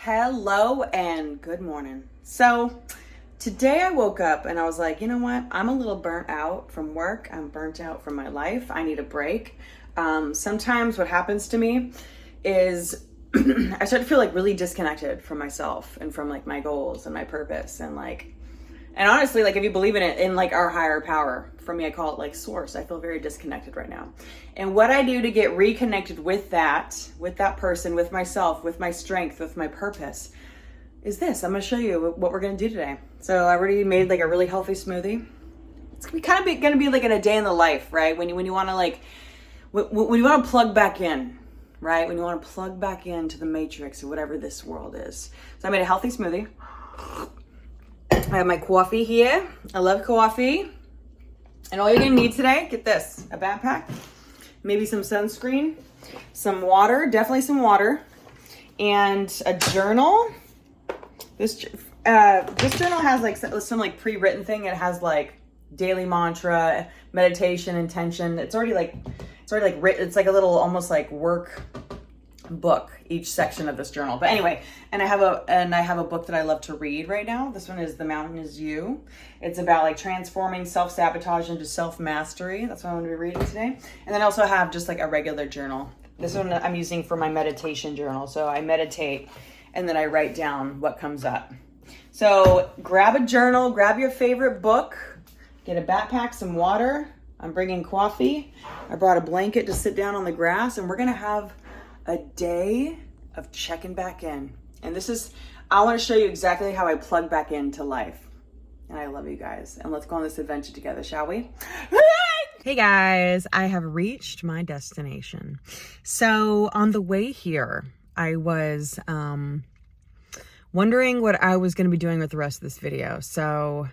Hello and good morning. So today I woke up and I was like, you know what? I'm a little burnt out from work. I'm burnt out from my life. I need a break. Sometimes what happens to me is I start to feel like really disconnected from myself and from like my goals and my purpose and honestly, like if you believe in it, in like our higher power, for me, I call it like source. I feel very disconnected right now. And what I do to get reconnected with that person, with myself, with my strength, with my purpose is this. I'm going to show you what we're going to do today. So I already made like a really healthy smoothie. It's kind of going to be like in a day in the life, right? When you want to like, when you want to plug back in, right? When you want to plug back into the matrix or whatever this world is. So I made a healthy smoothie. I have my coffee here. I love coffee. And all you're gonna need today, get this, a backpack, maybe some sunscreen, some water, definitely some water, and a journal. This journal has like some like pre-written thing. It has like daily mantra, meditation, intention. It's already written. It's like a little, almost like work book, each section of this journal. But anyway, and I have a book that I love to read right now. This one is The Mountain Is You. It's about like transforming self-sabotage into self-mastery. That's what I'm going to be reading today. And then I also have just like a regular journal. This one I'm using for my meditation journal. So I meditate and then I write down what comes up. So grab a journal, grab your favorite book, get a backpack, some water. I'm bringing coffee. I brought a blanket to sit down on the grass, and we're going to have a day of checking back in. And I want to show you exactly how I plug back into life. And I love you guys. And let's go on this adventure together, shall we? Hey guys, I have reached my destination. So on the way here, I was wondering what I was going to be doing with the rest of this video. So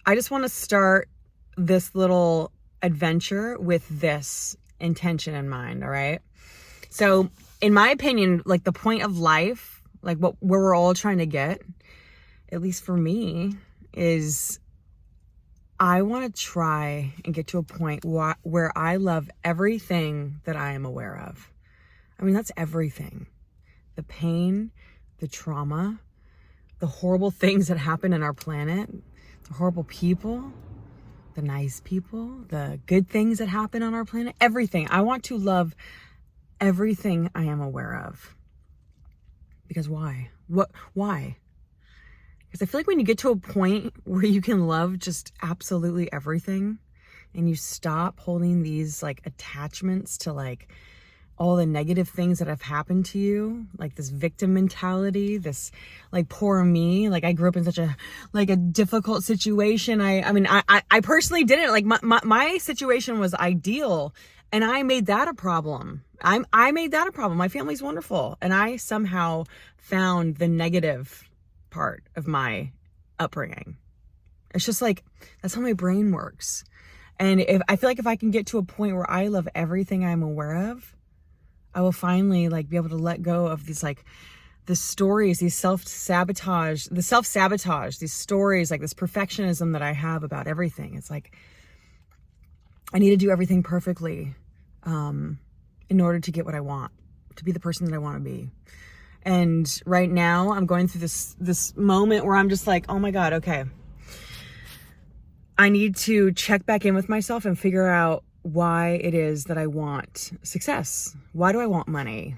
I just want to start this little adventure with this intention in mind, all right? So in my opinion, like the point of life, like where we're all trying to get, at least for me, is I want to try and get to a point where I love everything that I am aware of. I mean, that's everything. The pain, the trauma, the horrible things that happen in our planet, the horrible people, the nice people, the good things that happen on our planet, everything. I want to love everything I am aware of. Because why? Why? Because I feel like when you get to a point where you can love just absolutely everything and you stop holding these like attachments to like all the negative things that have happened to you, like this victim mentality, this like poor me, like I grew up in such a difficult situation. I mean, I personally didn't, like my situation was ideal and I made that a problem. I made that a problem. My family's wonderful. And I somehow found the negative part of my upbringing. It's just like, that's how my brain works. And I feel like if I can get to a point where I love everything I'm aware of, I will finally like be able to let go of these like the stories, these self-sabotage, these stories, like this perfectionism that I have about everything. It's like, I need to do everything perfectly in order to get what I want, to be the person that I want to be. And right now I'm going through this moment where I'm just like, oh my God, okay. I need to check back in with myself and figure out why it is that I want success. Why do I want money?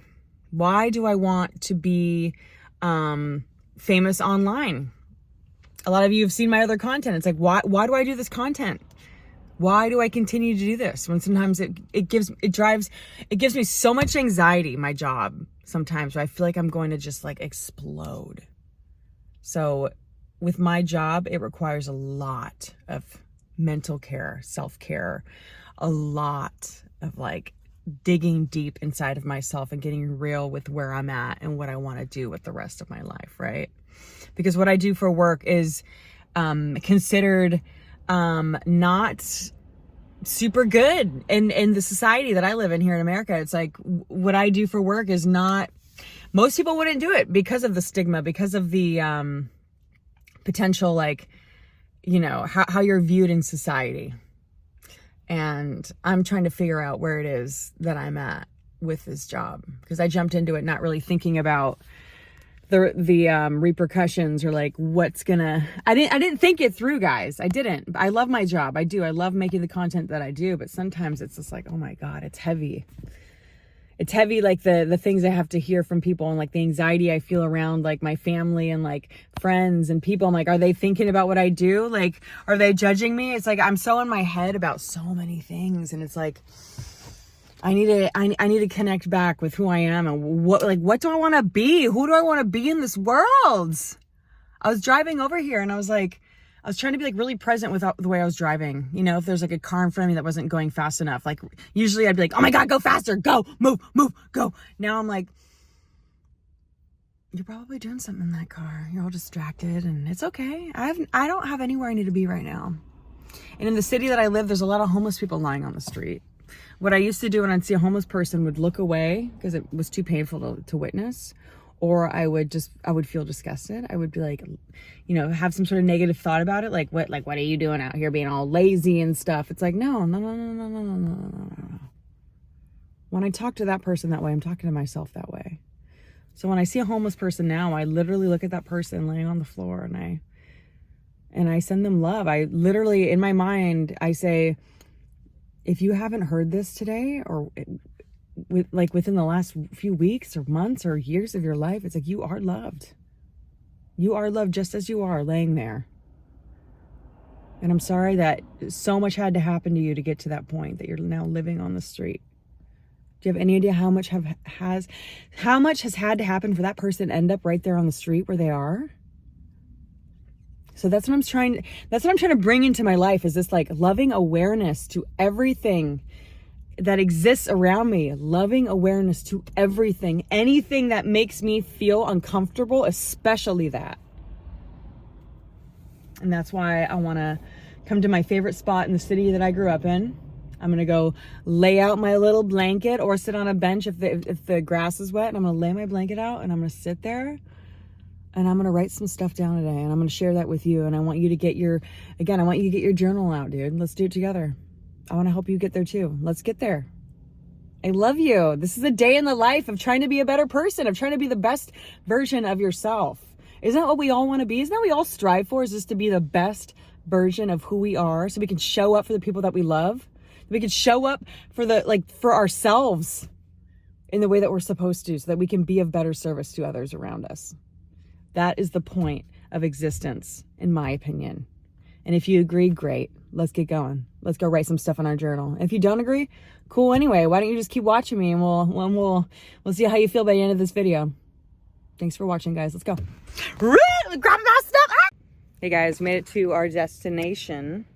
Why do I want to be famous online? A lot of you have seen my other content. It's like, why do I do this content? Why do I continue to do this when sometimes it gives me so much anxiety, my job sometimes, where I feel like I'm going to just like explode. So with my job, it requires a lot of mental care, self-care, a lot of like digging deep inside of myself and getting real with where I'm at and what I want to do with the rest of my life, right? Because what I do for work is considered not super good in the society that I live in here in America. It's like what I do for work is not, most people wouldn't do it because of the stigma, because of the potential, like, you know, how you're viewed in society. And I'm trying to figure out where it is that I'm at with this job, because I jumped into it not really thinking about the repercussions, or like what's gonna, I didn't think it through, guys. I didn't. I love my job. I do. I love making the content that I do, but sometimes it's just like, oh my God, it's heavy. It's heavy, like the things I have to hear from people, and like the anxiety I feel around like my family and like friends and people. I'm like, are they thinking about what I do? Like, are they judging me? It's like I'm so in my head about so many things, and it's like I need to connect back with who I am and what do I want to be? Who do I want to be in this world? I was driving over here and I was trying to be like really present with the way I was driving. You know, if there's like a car in front of me that wasn't going fast enough, like usually I'd be like, oh my God, go faster, go, move, go. Now I'm like, you're probably doing something in that car. You're all distracted and it's okay. I don't have anywhere I need to be right now. And in the city that I live, there's a lot of homeless people lying on the street. What I used to do when I'd see a homeless person would look away because it was too painful to witness, or I would feel disgusted. I would be like, you know, have some sort of negative thought about it. Like, what are you doing out here being all lazy and stuff? It's like, no. When I talk to that person that way, I'm talking to myself that way. So when I see a homeless person now, I literally look at that person laying on the floor and I send them love. I literally, in my mind, I say, if you haven't heard this today, or within the last few weeks or months or years of your life, it's like, you are loved. You are loved just as you are laying there. And I'm sorry that so much had to happen to you to get to that point that you're now living on the street. Do you have any idea how much has had to happen for that person to end up right there on the street where they are? So that's what I'm trying to bring into my life, is this like loving awareness to everything that exists around me. Loving awareness to everything. Anything that makes me feel uncomfortable, especially that. And that's why I want to come to my favorite spot in the city that I grew up in. I'm going to go lay out my little blanket or sit on a bench if the grass is wet. And I'm going to lay my blanket out and I'm going to sit there. And I'm going to write some stuff down today, and I'm going to share that with you. And I want you to get your journal out, dude. Let's do it together. I want to help you get there too. Let's get there. I love you. This is a day in the life of trying to be a better person, of trying to be the best version of yourself. Isn't that what we all want to be? Isn't that what we all strive for, is just to be the best version of who we are, so we can show up for the people that we love. We can show up for ourselves in the way that we're supposed to, so that we can be of better service to others around us. That is the point of existence, in my opinion. And if you agree, great. Let's get going. Let's go write some stuff in our journal. And if you don't agree, cool. Anyway, why don't you just keep watching me, and we'll see how you feel by the end of this video. Thanks for watching, guys. Let's go. Grab my stuff. Hey guys, made it to our destination.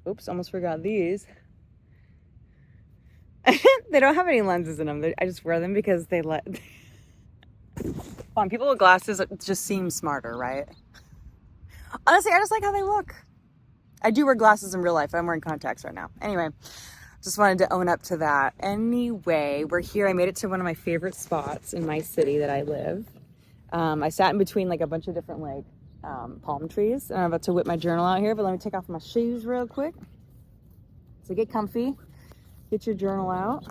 Oops, almost forgot these. They don't have any lenses in them. I just wear them because they let. Come on, people with glasses just seem smarter, right? Honestly, I just like how they look. I do wear glasses in real life. I'm wearing contacts right now. Anyway, just wanted to own up to that. Anyway, we're here. I made it to one of my favorite spots in my city that I live. I sat in between like a bunch of different like palm trees, and I'm about to whip my journal out here, but let me take off my shoes real quick. So get comfy, get your journal out.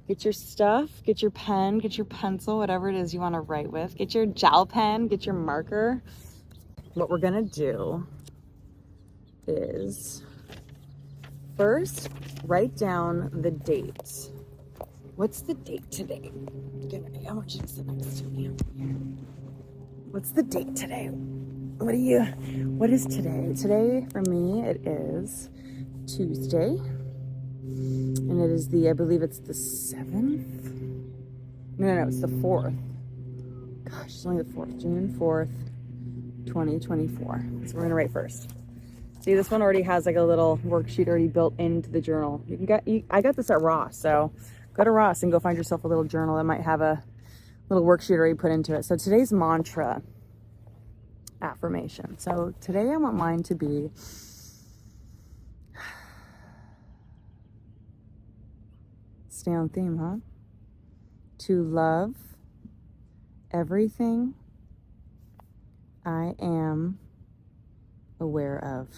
Get your stuff, get your pen, get your pencil, whatever it is you want to write with. Get your gel pen, get your marker. What we're gonna do is first write down the date. What's the date today? I want you to sit next to me over here. What's the date today? What is today? Today for me, it is Tuesday. And it is I believe it's the 7th. No, it's the 4th. Gosh, it's only the 4th. June 4th, 2024. So we're gonna write first. See, this one already has like a little worksheet already built into the journal. I got this at Ross, so go to Ross and go find yourself a little journal that might have a little worksheet already put into it. So today's mantra, affirmation. So today I want mine to be, stay on theme, huh? To love everything I am aware of.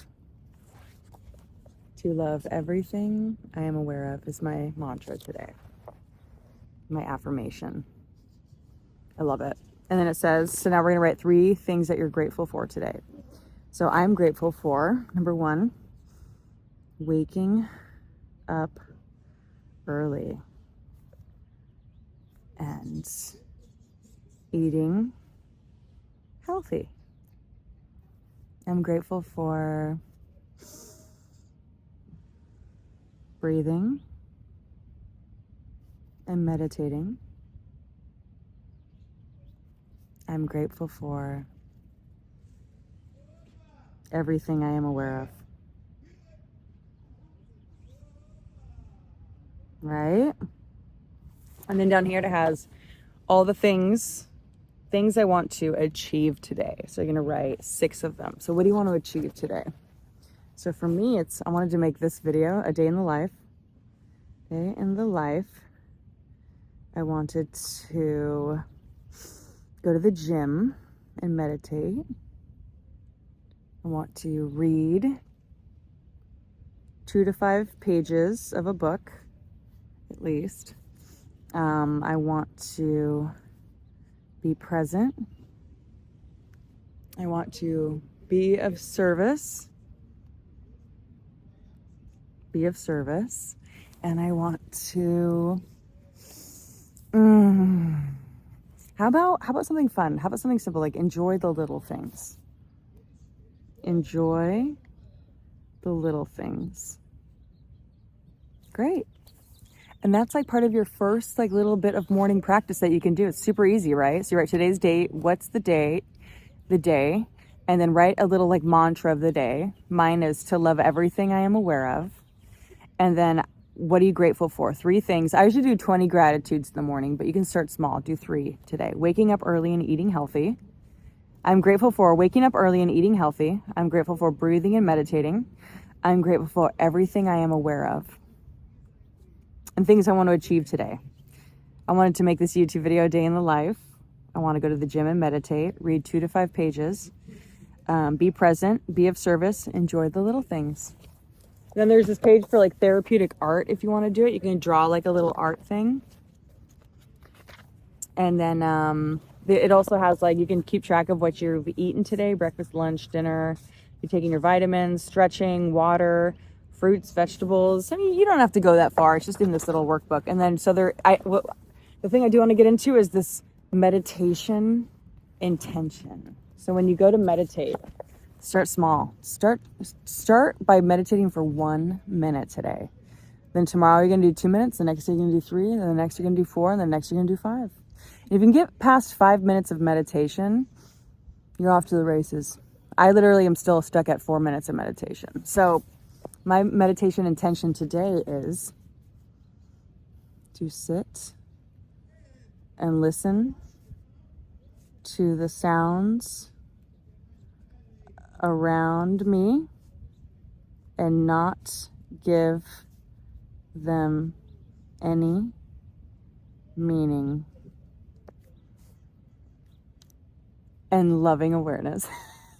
To love everything I am aware of is my mantra today. My affirmation. I love it. And then it says, so now we're going to write 3 things that you're grateful for today. So I'm grateful for, number 1, waking up early and eating healthy. I'm grateful for breathing and meditating. I'm grateful for everything I am aware of. Right? And then down here it has all the things I want to achieve today. So you're going to write 6 of them. So what do you want to achieve today? So for me, I wanted to make this video a day in the life. Day in the life. I wanted to go to the gym and meditate. I want to read 2 to 5 pages of a book, at least. I want to be present. I want to be of service. And I want to how about something fun? How about something simple, like enjoy the little things. Enjoy the little things. Great. And that's like part of your first like little bit of morning practice that you can do. It's super easy, right? So you write today's date, what's the date, the day, and then write a little like mantra of the day. Mine is to love everything I am aware of. And then what are you grateful for? 3 things. I usually do 20 gratitudes in the morning, but you can start small. Do 3 today. Waking up early and eating healthy. I'm grateful for waking up early and eating healthy. I'm grateful for breathing and meditating. I'm grateful for everything I am aware of. And things I want to achieve today. I wanted to make this YouTube video a day in the life. I want to go to the gym and meditate, read 2 to 5 pages, be present, be of service, enjoy the little things. Then there's this page for like therapeutic art. If you want to do it, you can draw like a little art thing. And then it also has like, you can keep track of what you've eaten today, breakfast, lunch, dinner. You're taking your vitamins, stretching, water, fruits, vegetables. I mean, you don't have to go that far. It's just in this little workbook. And then so the thing I do want to get into is this meditation intention. So when you go to meditate, start small. Start by meditating for 1 minute today. Then tomorrow you're going to do 2 minutes. The next day you're going to do 3. And then the next you're going to do 4. And then the next you're going to do 5. And if you can get past 5 minutes of meditation, you're off to the races. I literally am still stuck at 4 minutes of meditation. So my meditation intention today is to sit and listen to the sounds around me and not give them any meaning, and loving awareness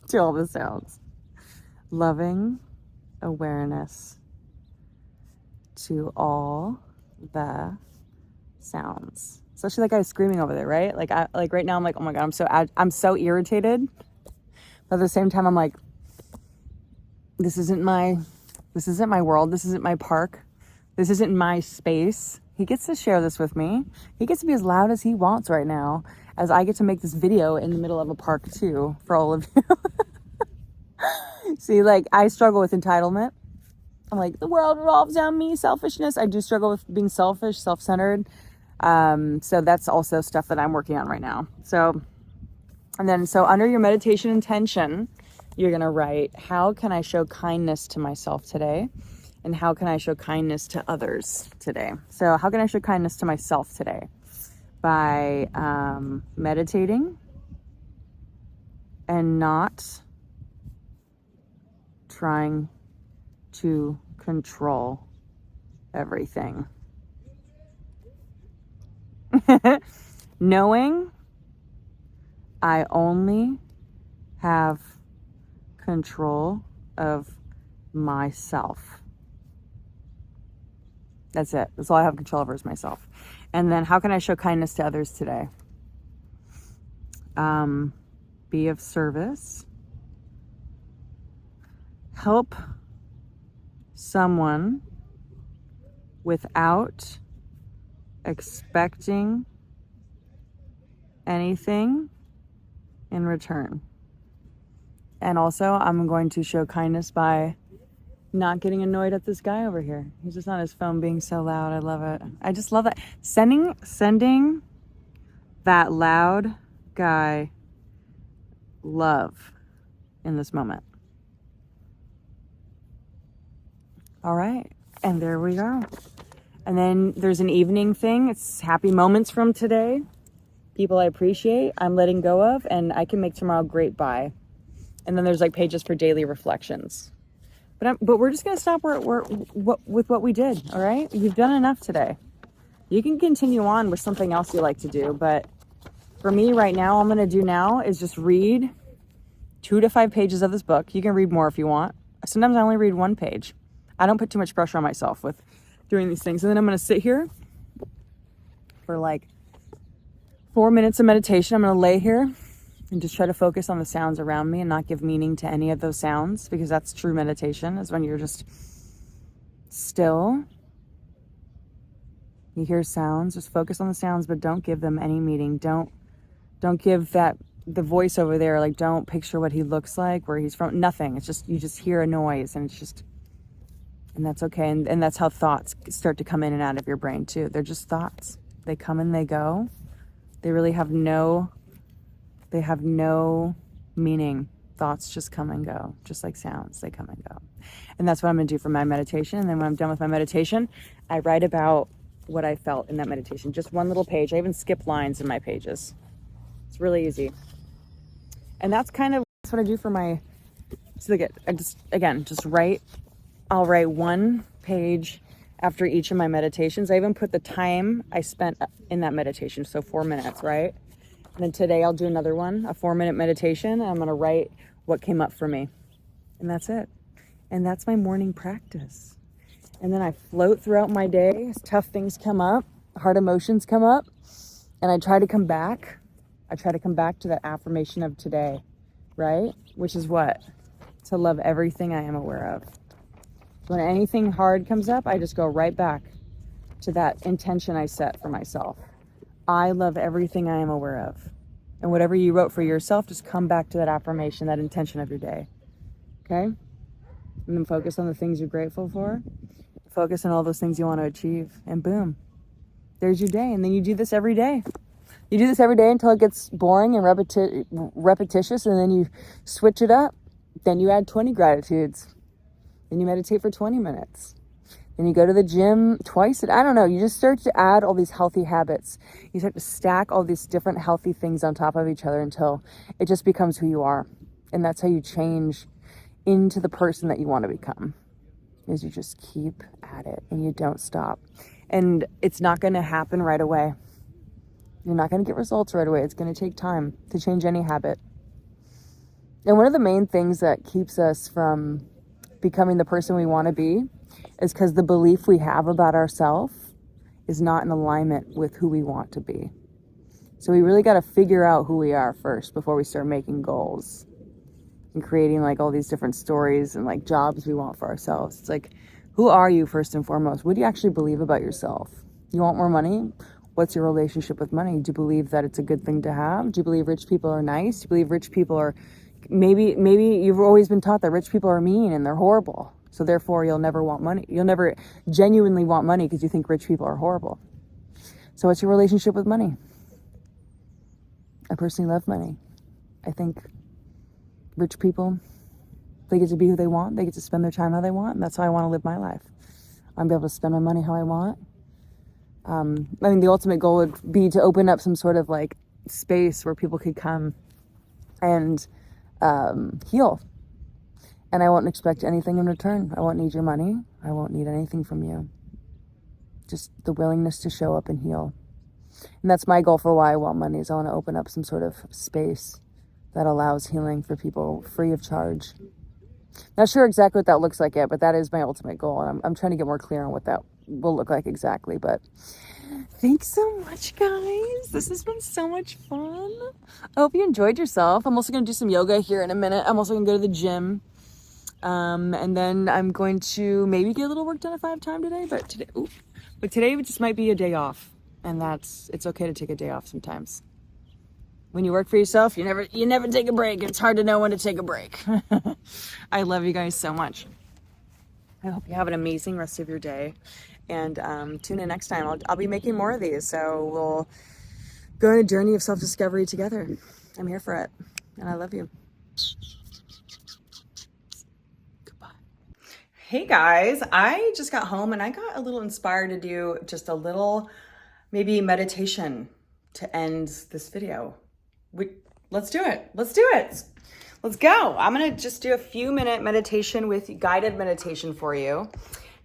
to all the sounds. Loving awareness to all the sounds. Especially that guy screaming over there, right? Like right now I'm like, oh my God, I'm so irritated. But at the same time, I'm like, this isn't my world. This isn't my park. This isn't my space. He gets to share this with me. He gets to be as loud as he wants right now, as I get to make this video in the middle of a park too, for all of you. See, like I struggle with entitlement. I'm like, the world revolves around me, selfishness. I do struggle with being selfish, self-centered. So that's also stuff that I'm working on right now. So under your meditation intention, you're going to write, how can I show kindness to myself today? And how can I show kindness to others today? So how can I show kindness to myself today? By meditating and not trying to control everything. Knowing I only have control of myself. That's it. That's all I have control over is myself. And then how can I show kindness to others today? be of service, help someone without expecting anything in return. And also, I'm going to show kindness by not getting annoyed at this guy over here. He's just on his phone being so loud. I love it. I just love that. Sending that loud guy love in this moment. All right. And there we go. And then there's an evening thing. It's happy moments from today. People I appreciate, I'm letting go of, and I can make tomorrow great by. And then there's like pages for daily reflections. But we're just going to stop with what we did, all right? You've done enough today. You can continue on with something else you like to do, but for me right now, all I'm going to do now is just read 2 to 5 pages of this book. You can read more if you want. Sometimes I only read 1 page. I don't put too much pressure on myself with doing these things. And then I'm going to sit here for like 4 minutes of meditation. I'm going to lay here and just try to focus on the sounds around me and not give meaning to any of those sounds, because that's true meditation, is when you're just still. You hear sounds, just focus on the sounds, but don't give them any meaning. Don't give that, the voice over there, like don't picture what he looks like, where he's from, nothing. It's just, you just hear a noise, and it's just, and that's okay. And that's how thoughts start to come in and out of your brain too. They're just thoughts. They come and they go. They really have no meaning. Thoughts just come and go, just like sounds, they come and go. And that's what I'm gonna do for my meditation. And then when I'm done with my meditation, I write about what I felt in that meditation. Just 1 little page. I even skip lines in my pages. It's really easy. And that's kind of what I do for my, so I'll write 1 page after each of my meditations. I even put the time I spent in that meditation. So 4 minutes, right? And then today I'll do another one, a 4-minute meditation. And I'm going to write what came up for me. And that's it. And that's my morning practice. And then I float throughout my day as tough things come up, hard emotions come up, and I try to come back. I try to come back to that affirmation of today, right? Which is what? To love everything I am aware of. When anything hard comes up, I just go right back to that intention I set for myself. I love everything I am aware of. And whatever you wrote for yourself, just come back to that affirmation, that intention of your day. Okay? And then focus on the things you're grateful for. Focus on all those things you want to achieve. And boom, there's your day. And then you do this every day. You do this every day until it gets boring and repetitious. And then you switch it up. Then you add 20 gratitudes. Then you meditate for 20 minutes. Then you go to the gym twice. I don't know. You just start to add all these healthy habits. You start to stack all these different healthy things on top of each other until it just becomes who you are. And that's how you change into the person that you want to become. Is you just keep at it and you don't stop. And it's not going to happen right away. You're not going to get results right away. It's going to take time to change any habit. And one of the main things that keeps us from becoming the person we want to be is because the belief we have about ourselves is not in alignment with who we want to be. So we really got to figure out who we are first before we start making goals and creating like all these different stories and like jobs we want for ourselves. It's like, who are you first and foremost? What do you actually believe about yourself? You want more money? What's your relationship with money? Do you believe that it's a good thing to have? Do you believe rich people are nice? Do you believe rich people are, maybe you've always been taught that rich people are mean and they're horrible. So therefore you'll never want money. You'll never genuinely want money because you think rich people are horrible. So what's your relationship with money? I personally love money. I think rich people, they get to be who they want. They get to spend their time how they want. And that's how I want to live my life. I'm able to spend my money how I want. I mean, the ultimate goal would be to open up some sort of like space where people could come and heal. And I won't expect anything in return. I won't need your money. I won't need anything from you. Just the willingness to show up and heal. And that's my goal for why I want money, is I want to open up some sort of space that allows healing for people free of charge. Not sure exactly what that looks like yet, but that is my ultimate goal. And I'm trying to get more clear on what that will look like exactly. But Thanks so much, guys. This has been so much fun. I hope you enjoyed yourself. I'm also going to do some yoga here in a minute. I'm also going to go to the gym. And then I'm going to maybe get a little work done if I have time today. But today just might be a day off. And it's okay to take a day off sometimes. When you work for yourself, you never take a break. It's hard to know when to take a break. I love you guys so much. I hope you have an amazing rest of your day. And tune in next time. I'll be making more of these. So we'll go on a journey of self-discovery together. I'm here for it. And I love you. Goodbye. Hey guys, I just got home and I got a little inspired to do just a little maybe meditation to end this video. Let's do it. Let's do it. Let's go. I'm going to just do a few minute meditation with guided meditation for you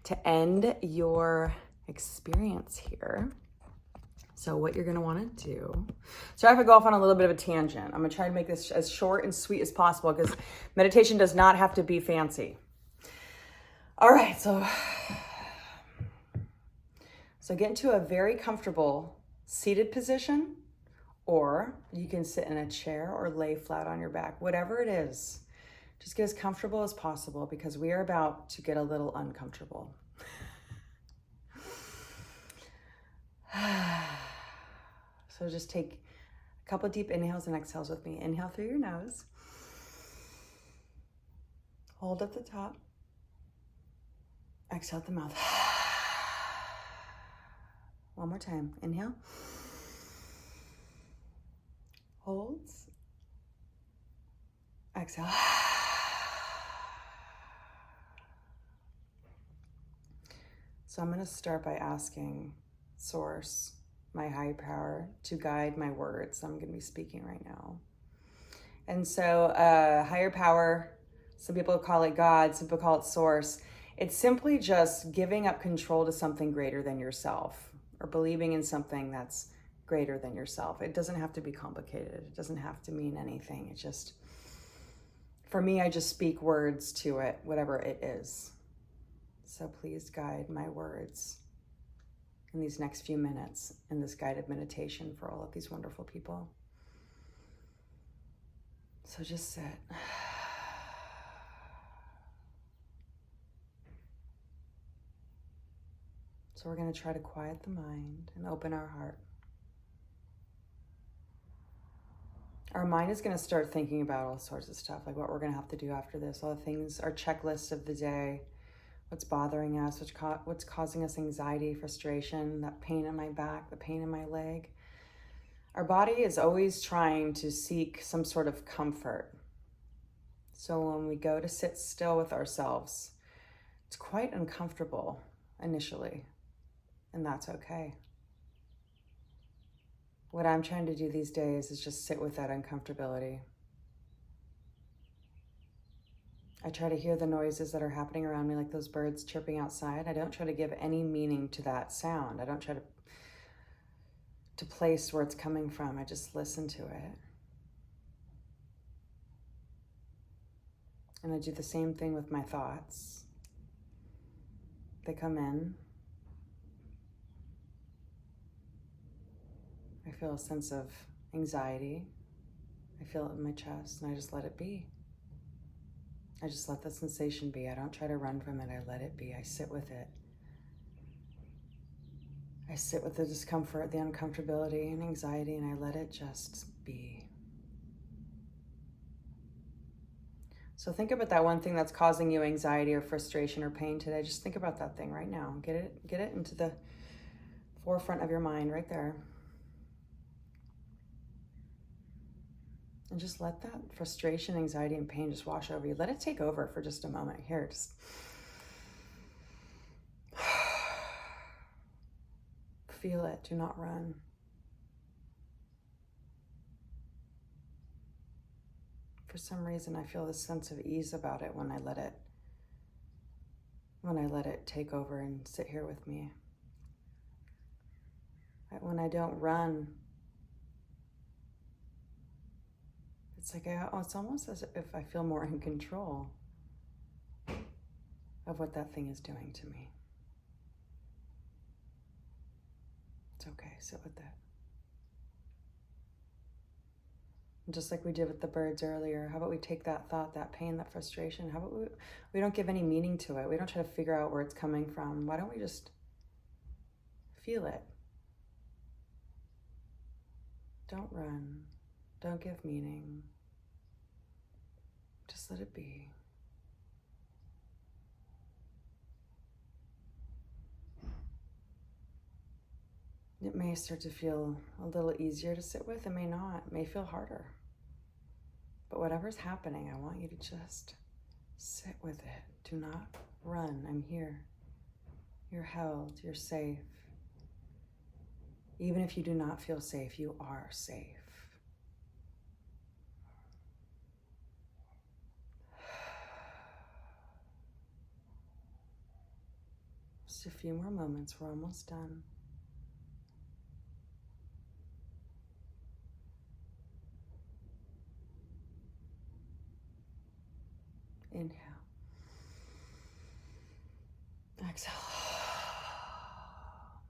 to end your experience here. So what you're going to want to do. So if I go off on a little bit of a tangent, I'm going to try to make this as short and sweet as possible because meditation does not have to be fancy. All right. So get into a very comfortable seated position, or you can sit in a chair or lay flat on your back, whatever it is. Just get as comfortable as possible because we are about to get a little uncomfortable. So just take a couple deep inhales and exhales with me. Inhale through your nose. Hold at the top. Exhale at the mouth. One more time. Inhale. Holds. Exhale. So I'm going to start by asking Source, my higher power, to guide my words I'm going to be speaking right now. And so higher power, some people call it God, some people call it Source. It's simply just giving up control to something greater than yourself, or believing in something that's greater than yourself. It doesn't have to be complicated. It doesn't have to mean anything. It just, for me, I just speak words to it, whatever it is. So please guide my words in these next few minutes in this guided meditation for all of these wonderful people. So just sit. So we're going to try to quiet the mind and open our heart. Our mind is going to start thinking about all sorts of stuff, like what we're going to have to do after this, all the things, our checklist of the day, what's bothering us, what's causing us anxiety, frustration, that pain in my back, the pain in my leg. Our body is always trying to seek some sort of comfort. So when we go to sit still with ourselves, it's quite uncomfortable initially, and that's okay. What I'm trying to do these days is just sit with that uncomfortability. I try to hear the noises that are happening around me, like those birds chirping outside. I don't try to give any meaning to that sound. I don't try to place where it's coming from. I just listen to it. And I do the same thing with my thoughts. They come in. I feel a sense of anxiety. I feel it in my chest, and I just let it be. I just let the sensation be. I don't try to run from it. I let it be. I sit with it. I sit with the discomfort, the uncomfortability, and anxiety, and I let it just be. So think about that one thing that's causing you anxiety or frustration or pain today. Just think about that thing right now. Get it into the forefront of your mind right there. And just let that frustration, anxiety, and pain just wash over you. Let it take over for just a moment. Here, just feel it. Do not run. For some reason, I feel this sense of ease about it when I let it take over and sit here with me. When I don't run, it's like it's almost as if I feel more in control of what that thing is doing to me. It's okay. Sit with it. And just like we did with the birds earlier, how about we take that thought, that pain, that frustration, how about we don't give any meaning to it. We don't try to figure out where it's coming from. Why don't we just feel it? Don't run. Don't give meaning. Just let it be. It may start to feel a little easier to sit with. It may not. It may feel harder. But whatever's happening, I want you to just sit with it. Do not run. I'm here. You're held. You're safe. Even if you do not feel safe, you are safe. Just a few more moments. We're almost done. Inhale. Exhale. Oh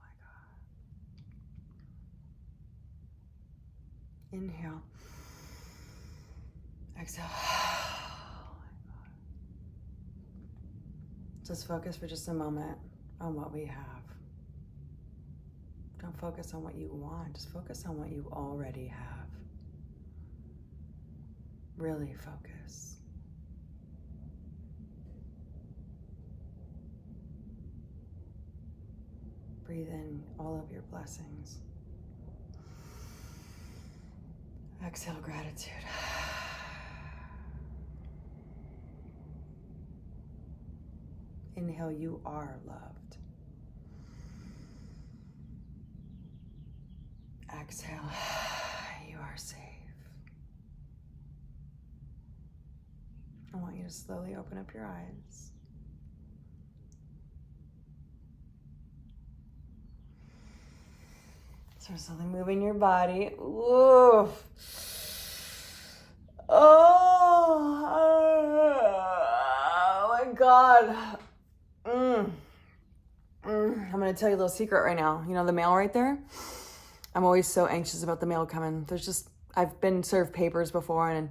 my God. Inhale. Exhale. Oh my God. Just focus for just a moment on what we have. Don't focus on what you want. Just focus on what you already have. Really focus. Breathe in all of your blessings. Exhale gratitude. Inhale, you are loved. Exhale, you are safe. I want you to slowly open up your eyes. So slowly moving your body. Ooh. Oh my God. I'm going to tell you a little secret right now. You know the mail right there? I'm always so anxious about the mail coming. I've been served papers before, and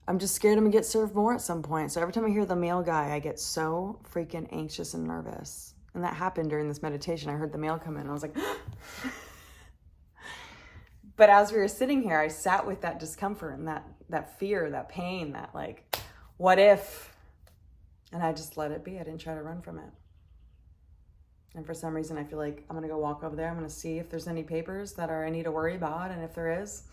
I'm just scared I'm going to get served more at some point. So every time I hear the mail guy, I get so freaking anxious and nervous. And that happened during this meditation. I heard the mail come in, and I was like... But as we were sitting here, I sat with that discomfort and that fear, that pain, that like, what if? And I just let it be. I didn't try to run from it. And for some reason, I feel like I'm going to go walk over there. I'm going to see if there's any papers that I need to worry about. And if there is,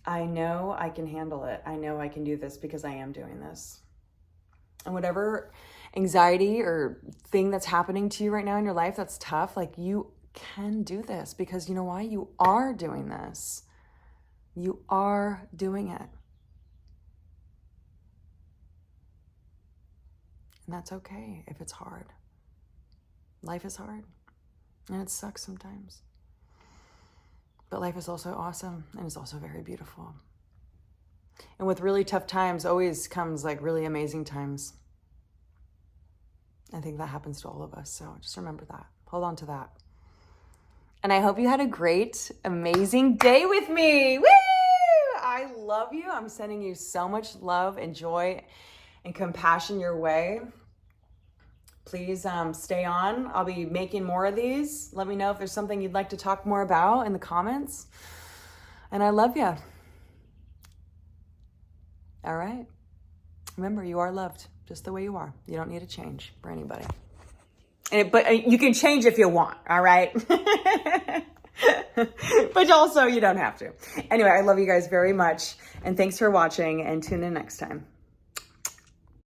I know I can handle it. I know I can do this because I am doing this. And whatever anxiety or thing that's happening to you right now in your life that's tough, like you can do this, because you know why? You are doing this. You are doing it. And that's okay if it's hard. Life is hard, and it sucks sometimes. But life is also awesome, and it's also very beautiful. And with really tough times always comes like really amazing times. I think that happens to all of us, so just remember that. Hold on to that. And I hope you had a great, amazing day with me. Woo! I love you. I'm sending you so much love and joy and compassion your way. Please stay on. I'll be making more of these. Let me know if there's something you'd like to talk more about in the comments. And I love you. All right. Remember, you are loved just the way you are. You don't need to change for anybody. But you can change if you want, all right? But also, you don't have to. Anyway, I love you guys very much. And thanks for watching, and tune in next time.